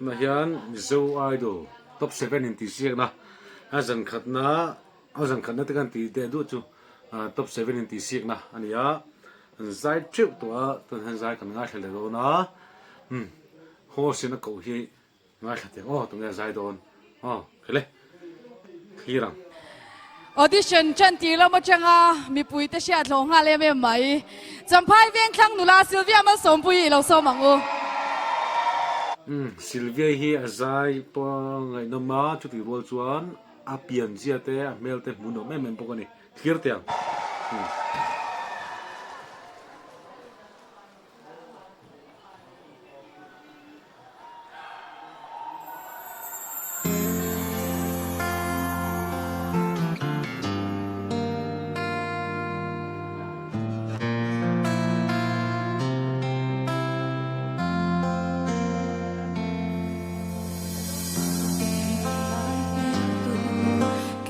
na hian zo idol top 7 in ti siak na azan khatna te kan ti te du chu top 7 in ti siak na ania zai trip to a ton han zai kan nga thle do na ho sin ko hi nga thate o to nga zai don khele khirang audition chan ti lo ma changa mi pui te sia thlo nga le me mai champhai veng thlang nula Sylvia ma som pui lo so mangu Sylvia hi azai po ngai no ma chu ti rol chuan a pian zia te a mel te mun no men po ni clear te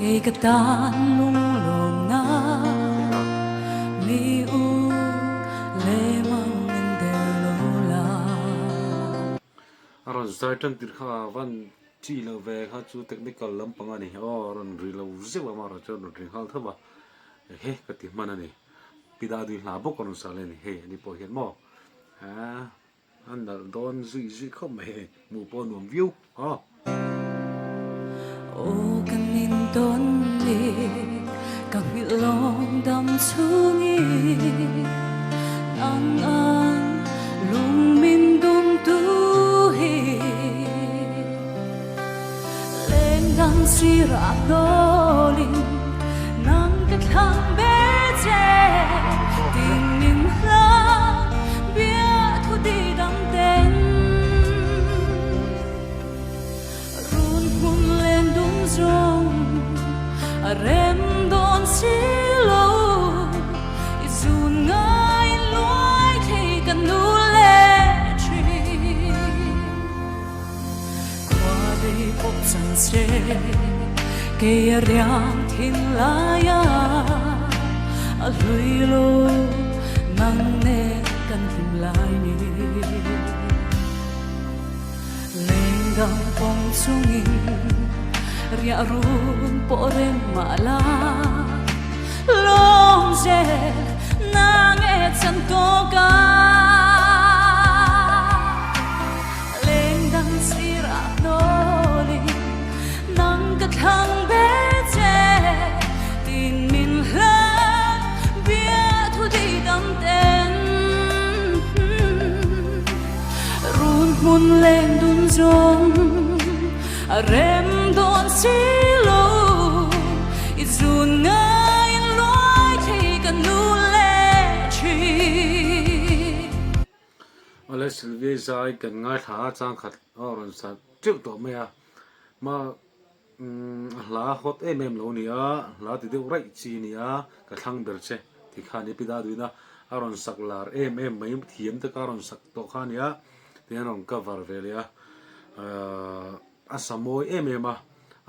cây cà tan lung lom na mi u le mang in de lo la aron zai tan tir kha van chi lo ve kha chu technical lam panga ni ron ri lo zek la ma ra chu ri hal thaba he ka ti man ani pida du la bo kon sa le ni he ni po hian mo an dal don zui khom he mu po nuam view ô căn in tôn đi các vị lòng đắm xuống ang ang lung min dum tu hi lên ngang si ra đolin nang cái thang bé che tình min la bia thu đi đắm tên run hun lên đúng rong rem don si lo izun ngai loi thi kan nu le chi qua đây bốc chân se ke riang thin la ya a lui lo nang ne kan him lai ni leng dang pong sungin ria run po rem mala long je nang e chan to ka leng dang sira noli nang ka thang be che tin min la bia thu di dam ten run mun leng dun zong rem don si lo izun ngai loi thi kan nu le chi ale Sylvia zai kan ngai tha chang khat ron sa chu to me a ma la hot lo ni a la ti de rai chi ni a ka thang ber che ti kha ni pida du na aron saklar mai thiam te ka ron sak to kha ni a te ron cover ve le a asamoi ma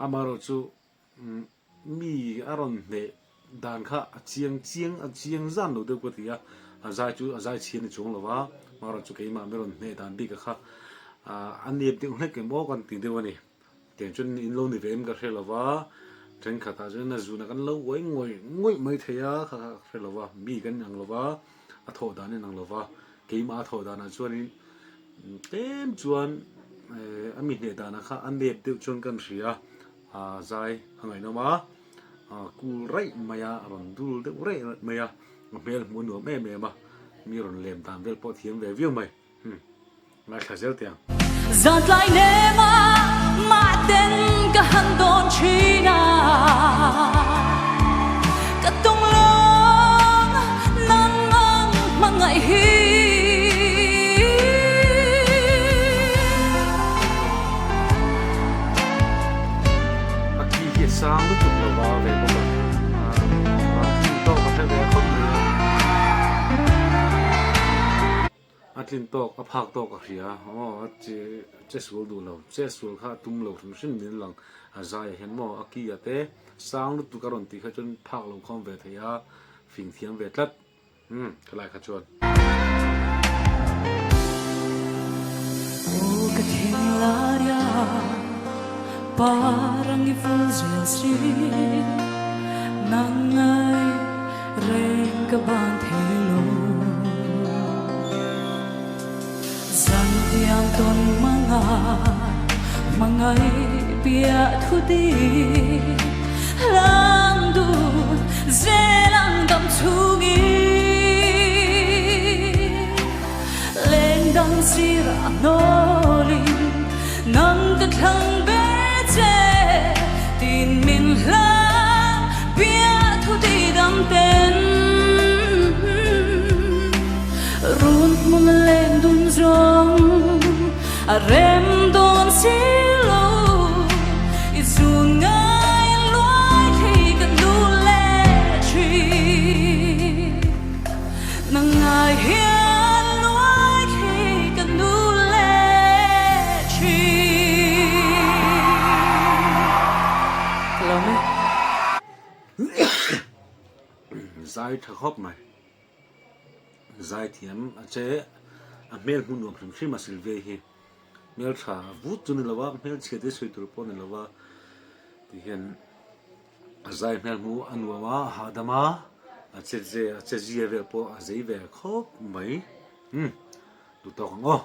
amaro chu mi aron ne dan kha chiang zan lo de ko tia azai chien chung lo wa maro chu ke ma meron ne dan bi ka kha an ne ti ne ke mo kan ti de wani te chun in lo ni vem ka khela wa tren kha ta jena zu na kan lo ngoi mai theya kha khela wa mi kan ang lo wa a tho da ne nang lo wa ke ma tho da na chuan tem chuan ami ne da na kha an ne ti chun kan ria zai hangai no ma ku rai maya ron dul de rai maya mel mun no me ma mi ron lem tam vel po thiam ve view mai ngai khazel tiang giọt lại nê ma tên cả hắn đón chi na cả tung lông nắng ngang mà ngại hi aki hi sang lu tuk lo wa ve bo to ka the ve khot atlin tok a phak tok a ria che sul du lo che sul kha tum lo thum shin min lang azai hen mo aki ate sang lu tu karon ti kha chun phak lo khom ve thaya fing thiam ve tlat khalai kha chon parang ifulzesi nangai reng kabang thelo zan tiang ton mangai pia thudi lang du zelang dam chugi leng dang sira nolin nang ta thang be che tin min la pia thudi dam ten run mun leng dun zong a rem don silo izun ngai loi thi kan du le chi nang ngai hian loi thi kan du le chi lo me zai thak hop mai zai thiam a che a mel hun no phim khima silve hi mel tha vut chun lawa mel che de soi tur pon lawa ti hian zai mel mu anwa ha dama a che je ve po a zei ve khop mai du to ngo